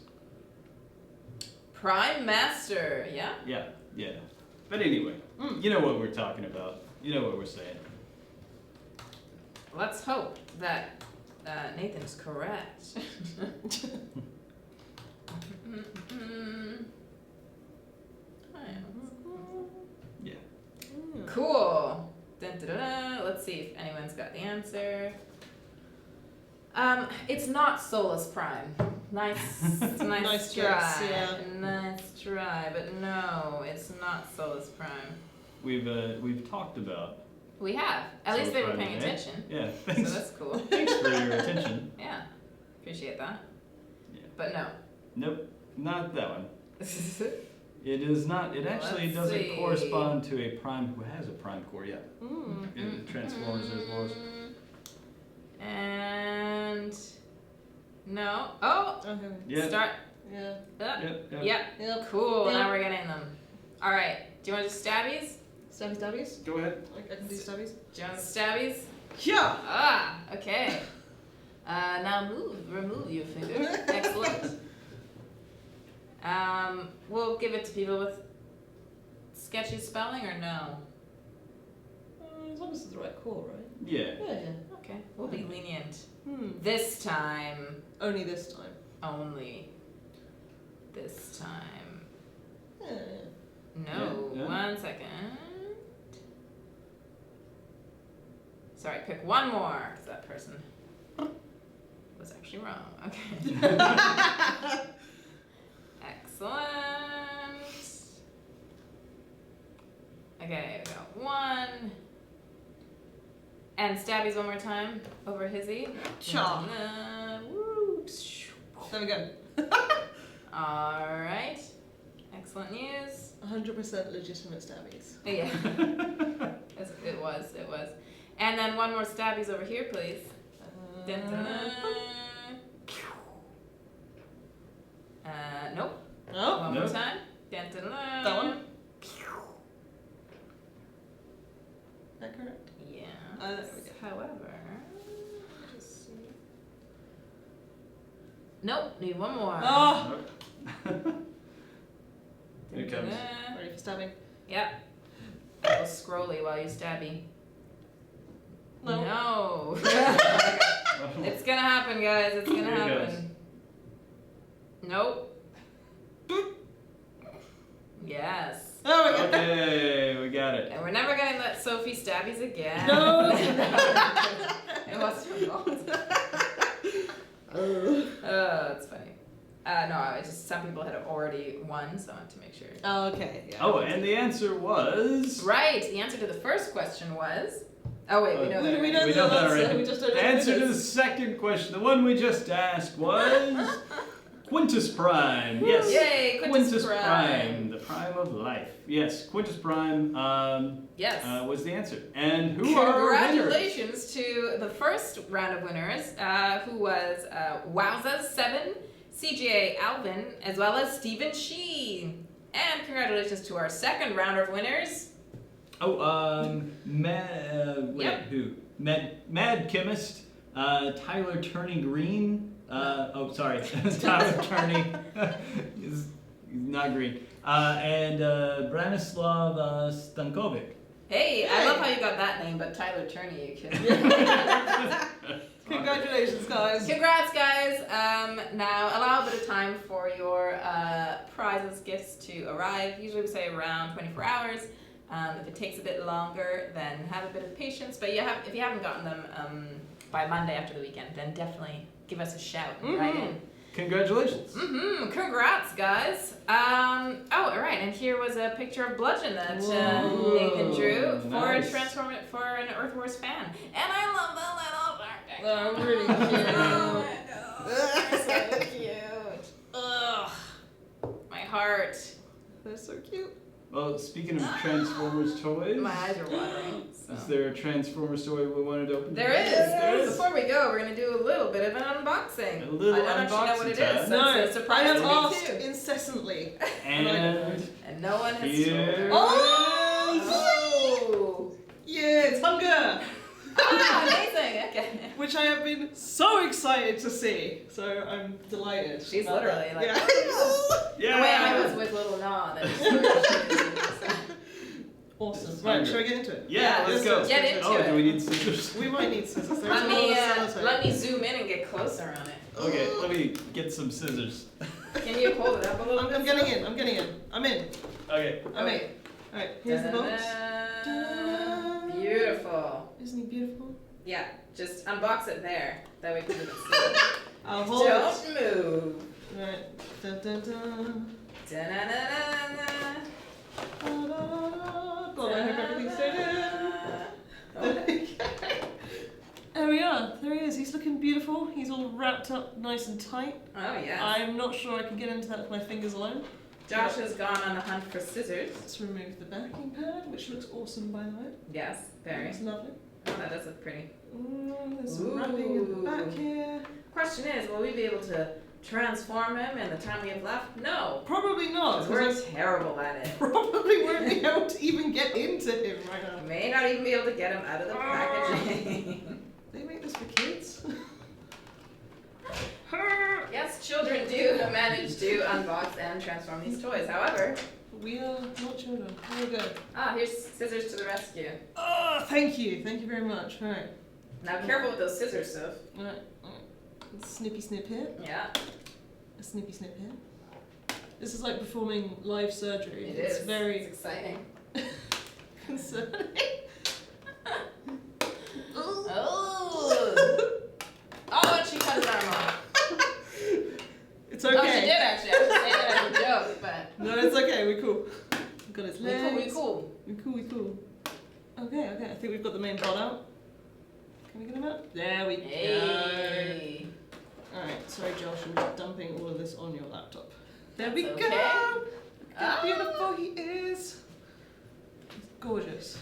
Prime Master. Yeah? Yeah. But anyway, you know what we're talking about. You know what we're saying. Let's hope that Nathan's correct. Yeah. Cool. Dun, dun, dun, dun. Let's see if anyone's got the answer. It's not Solus Prime. Nice Nice try. guess, yeah. Nice try, but no, it's not Solus Prime. We've talked about. We have. At least Solus they were Prime paying today. attention. Yeah. So Thanks. that's cool. Thanks for your attention. Yeah. Appreciate that. Yeah. But no. Nope. Not that one. It is not. It actually Let's doesn't see. correspond to a prime who has a prime core yet. In Transformers, there's Wars. And no. Oh, Okay. Yeah. start. Yeah. Yep. Yep. Yep. Cool. Yep. Now we're getting them. All right. Do you want to do stabbies? Stabbies? Go ahead. I can do stabbies. Do you want stabbies? Yeah. Ah. Okay. Now remove your finger. Excellent. We'll give it to people with sketchy spelling or no? As long as it's the right call, right? Yeah. Yeah. Okay, we'll be lenient. This This time, only this time. only this time. Yeah. No, Yeah. 1 second. Sorry, pick one more, because that person was actually wrong. Okay. Excellent. Okay, we got one. And stabbies one more time over Hizzy. Cha. Woo. There we go. Alright. Excellent news. 100% legitimate stabbies. Yeah. It was. And then one more stabbies over here, please. Dun, dun, dun. Nope. Oh, One more time. Dun, dun, dun. that one. That correct? Yeah. There we go. However, just see. Nope. Need one more. Oh, Here it comes. ready for stabbing? Yep. A little scrolly while you stabby. No. No. It's gonna happen, guys. It's gonna Here it goes. happen. Nope. Yes. Oh my god. Okay, we got it. And we're never gonna let Sophie stabbies again. No. It was her fault. Oh, it's funny. No, I just some people had already won, so I wanted to make sure. Oh, okay. Yeah. Oh, and the answer was. Right. The answer to the first question was. Oh wait, we know that. We already. know We the know that answer. already. We just don't know The what it answer to the is. second question, the one we just asked, was Quintus Prime. Yes. Yay, Quintus Prime, Prime. the prime of life. Yes, Quintus Prime Yes. was the answer. And who are our winners? Congratulations to the first round of winners, who was Wowza7, CJ Alvin, as well as Stephen Shee. And congratulations to our second round of winners. Oh, Yep. who? Mad Chemist, Tyler Turney Green. Sorry, Tyler Turney. He's not green. And Branislav Stankovic. Hey, I love how you got that name, but Tyler Turney, you can. Congratulations, guys. Congrats, guys. Now, allow a bit of time for your prizes, gifts to arrive. Usually we say around 24 hours. If it takes a bit longer, then have a bit of patience. But if you haven't gotten them by Monday after the weekend, then definitely give us a shout and write in. Congratulations. Congrats, guys. All right, and here was a picture of Bludgeon that Nathan drew for nice. for an Earth Wars fan, and I love the little Oh, really cute. They're so cute. Ugh, my heart. They're so cute. Well, speaking of Transformers toys, My eyes are watering. So. is there a Transformers toy we wanted to open? There today? is. There is. Before we go, we're gonna do a little bit of an unboxing. A little I don't actually know what it unboxing is. time. So it's a I surprise have to me asked too. incessantly. And And no one has here. told. Oh! Yeah, it's Hunger! Ah, amazing. Okay. Which I have been so excited to see. So I'm delighted. She's about literally that. like. Yeah. The way I was with little Nah. That Awesome. It's Right, Hunger. shall we get into it? Yeah, let's do go. it. Get into Oh, it. do we need scissors? We might need scissors. There's let a me lot of sellotape. let me zoom in and get closer on it. Okay, let me get some scissors. Can you hold it up a little I'm bit? getting in. I'm getting in. I'm in. Okay. I'm in. Alright, here's the box. Da-da-da. Beautiful. Isn't he beautiful? Yeah, just unbox it there. That way people can see it. I'll hold Don't move. it. Right. Dun, dun, dun. Da-na-na-na-na. God, I hope everything's stayed in. There we are. There he is. He's looking beautiful. He's all wrapped up nice and tight. Oh, yes. I'm not sure I can get into that with my fingers alone. Josh has gone on the hunt for scissors. Let's remove the backing pad, which looks awesome, by the way. Yes, very. Looks lovely. Oh, that does look pretty. There's some wrapping in the back Ooh. here. Question is, will we be able to transform him in the time we have left? No. Probably not. 'Cause we're 'Cause terrible at it. I probably won't be able to even get into him right now. May not even be able to get him out of the packaging. They make this for kids? Yes, children do manage to unbox and transform these toys. However, We are not children. Here we go. here's scissors to the rescue. Oh, thank you. Thank you very much. All right. Now careful with those scissors, Soph. All right. Snippy snip here. Yeah. A snippy snip here. This is like performing live surgery. It's very It's exciting. concerning. Oh! Oh, and she cut his arm off. It's Oh, she okay. did actually. I was saying that as a joke, but No, it's okay. We're cool. We've got his we legs. cool. We cool. Okay. I think we've got the main bot out. Can we get him out? There we go. Hey. Alright, sorry Josh, I'm just dumping all of this on your laptop. There we That's go! okay. Look how beautiful he is. He's gorgeous.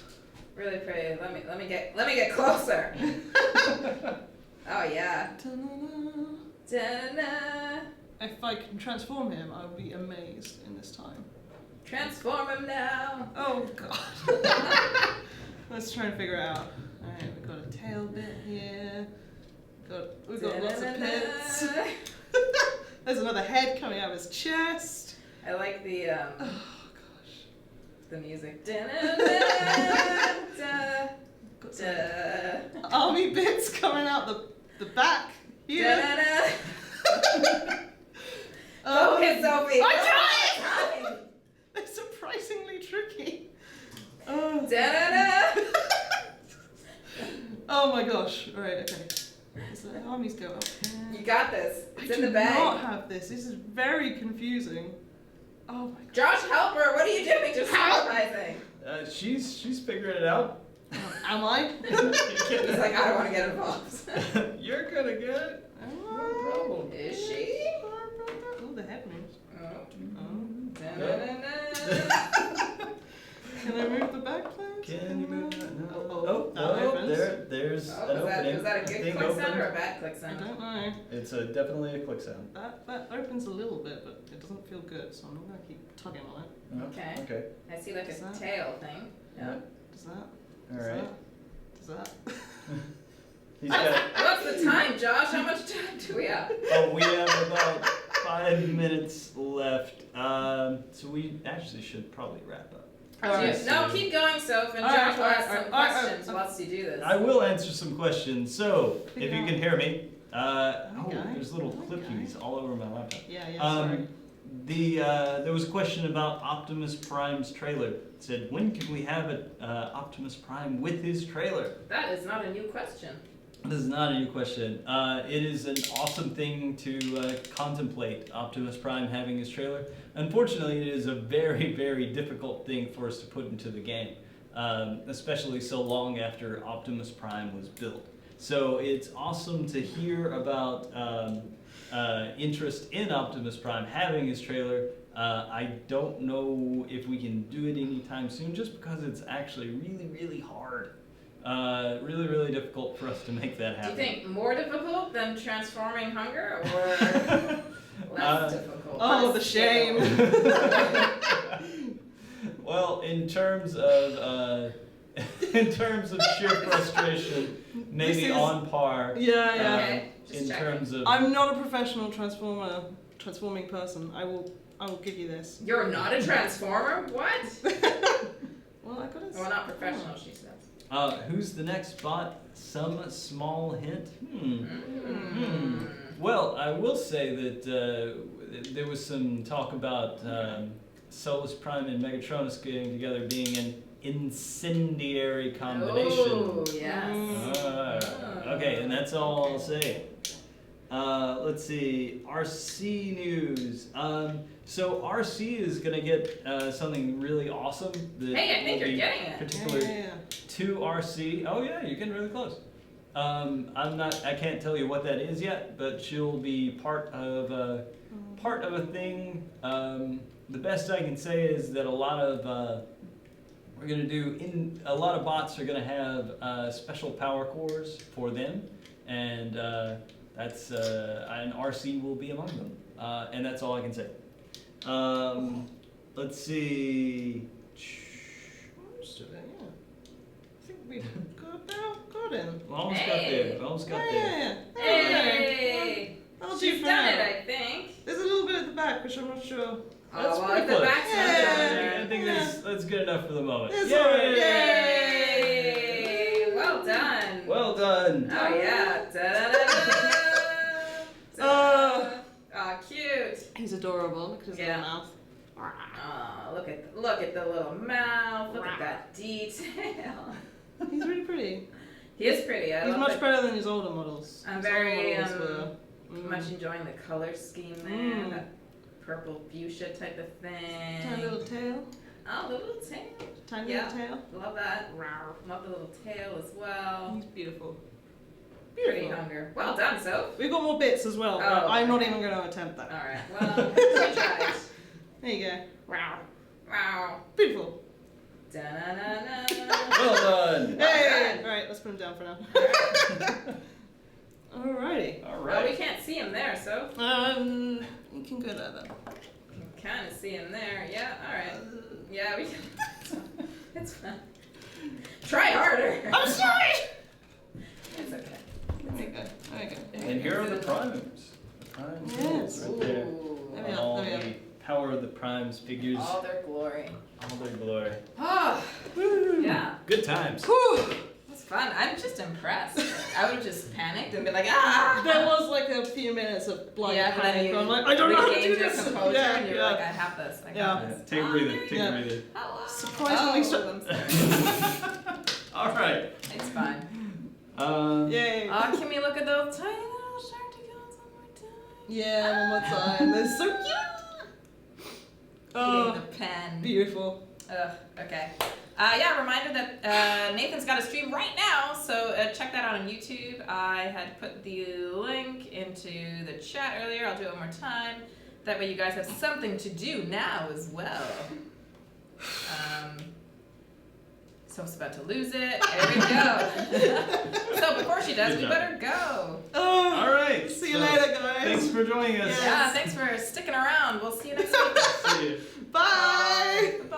Really pretty. Let me get closer. Oh yeah. Ta-na-na. Da-na. If I can transform him, I'll be amazed in this time. Transform him now. Oh god. Let's try and figure it out. Alright, we've got a tail bit here. We've got lots of pits. Da-na-na-na. There's another head coming out of his chest. I like the Oh gosh. the music. Da-na-na-na. Got some Da. army bits coming out the back here. Da-na-na. Focus, Sophie. I'm Focus. trying! They're surprisingly tricky. Oh. Da-na-na. Oh my gosh. Alright, okay. So the armies go up here. You got this. It's I in the do bag. not have this. This is very confusing. Oh my god. Josh, help her. What are you doing? Just sacrificing. She's figuring it out. Am I? He's like, I don't want to get involved. You're gonna get it. No problem. Is she? Oh, the head moves. Oh. Oh. Da-na-na-na. Can I move the back, please? Can you move that? No. Oh, that Oh, opens. there's Oh, an opening. was that a The good thing click sound opened. or a bad click I sound? don't know. It's definitely a click sound. That opens a little bit, but it doesn't feel good, so I'm not gonna keep tugging on it. Oh, Okay. Okay. I see like Is a that- tail thing. Yeah. Does that? All Does right. that? He's got. What's the time, Josh? How much time do we have? Oh, we have about 5 minutes left. So we actually should probably wrap up. Alright. No, keep going, Soph, and Alright, Josh will ask alright, some alright, questions whilst you do this. I will answer some questions. So, if you Yeah. can hear me, Okay. there's little Okay. clippies all over my laptop. Yeah, sorry. There was a question about Optimus Prime's trailer. It said, when can we have Optimus Prime with his trailer? That is not a new question. This is not a new question. It is an awesome thing to contemplate, Optimus Prime having his trailer. Unfortunately, it is a very, very difficult thing for us to put into the game, especially so long after Optimus Prime was built. So it's awesome to hear about interest in Optimus Prime having his trailer. I don't know if we can do it anytime soon, just because it's actually really, really hard. Really, really difficult for us to make that Do happen. you think more difficult than transforming hunger, or less difficult? Oh, Less the shame. Well, in terms of sheer frustration, maybe This is- on par. Yeah. Okay, just In checking. terms of I'm not a professional transforming person. I will give you this. You're not a transformer? What? Well, I gotta. Well, not professional, she says. who's the next bot? Some small hint. Mm. Well, I will say that there was some talk about Solus Prime and Megatronus getting together being an incendiary combination. Oh, yes. Okay, and that's all I'll say. Let's see, RC news. So RC is gonna get something really awesome. That Hey, I think will you're be getting it. particular Yeah. to RC. Oh yeah, you're getting really close. I can't tell you what that is yet, but she'll be part of a thing. The best I can say is that a lot of bots are gonna have special power cores for them, and that's and RC will be among them. And that's all I can say. Let's see. Most of it, yeah. I think we got him. Almost got there. Almost got there. Yeah. Hey! Well That'll do She's for done now. it, I think. There's a little bit at the back, which I'm not sure. That's well, pretty if the close. back's not Yeah. I think that's good enough for the moment. It's Yay! alright. Yay! Well done. Well done. Oh yeah. Da-da-da-da. Oh, cute. He's adorable. Look at his Yeah. little mouth. Oh, look at the little mouth. Look at that detail. He's really pretty. He is pretty. I He's love much it. better than his older models. I'm His very older models were, much enjoying the color scheme there. Mm. That purple fuchsia type of thing. Tiny little tail. Oh, the little tail. Tiny Yeah. little tail. Love that. Love the little tail as well. He's beautiful. Pretty Beautiful. hunger. Well done, Soph. We've got more bits as well, but Oh, I'm not okay. even going to attempt that. All right. Well, she tried. There you go. Wow. Wow. Beautiful. Da-na-na-na. Well done. Hey! Alright, let's put him down for now. Alrighty. All Well, we right. can't see him there, so You can go like that. you can kind of see him there. Yeah. All right. Yeah, we can. It's fine. Try harder. I'm sorry! It's okay. There you go. There you go. And here are the primes. The primes Yes. right there. Ooh. There we are, All there we the power of the primes figures, All their glory. all their glory. Oh, yeah. Good times. Whew! That's fun. I'm just impressed. I would have just panicked and been like, ah! There was like a few minutes of blind Yeah, but then panic. you I'm like, I don't know how to do regained your this. composure Yeah, and you're yeah. like, I have this. I got Yeah. this. Take a Ah, breather. there Take you a Yeah. breather. Hello. Surprisingly I'm sorry. All right. It's fine. Yay. Can we look at those tiny little sharkticons one more time? Yeah, one more time. They're so cute. Eating Oh, the pen. beautiful. Ugh, okay. Yeah, reminder that Nathan's got a stream right now, so check that out on YouTube. I had put the link into the chat earlier. I'll do it one more time. That way you guys have something to do now as well. Soph's about to lose it. There we go. So before she does, Good we job. better go. Oh, All right. see you so later, guys. Thanks for joining us. Yes. Yeah, thanks for sticking around. We'll see you next week. See you. Bye. Bye.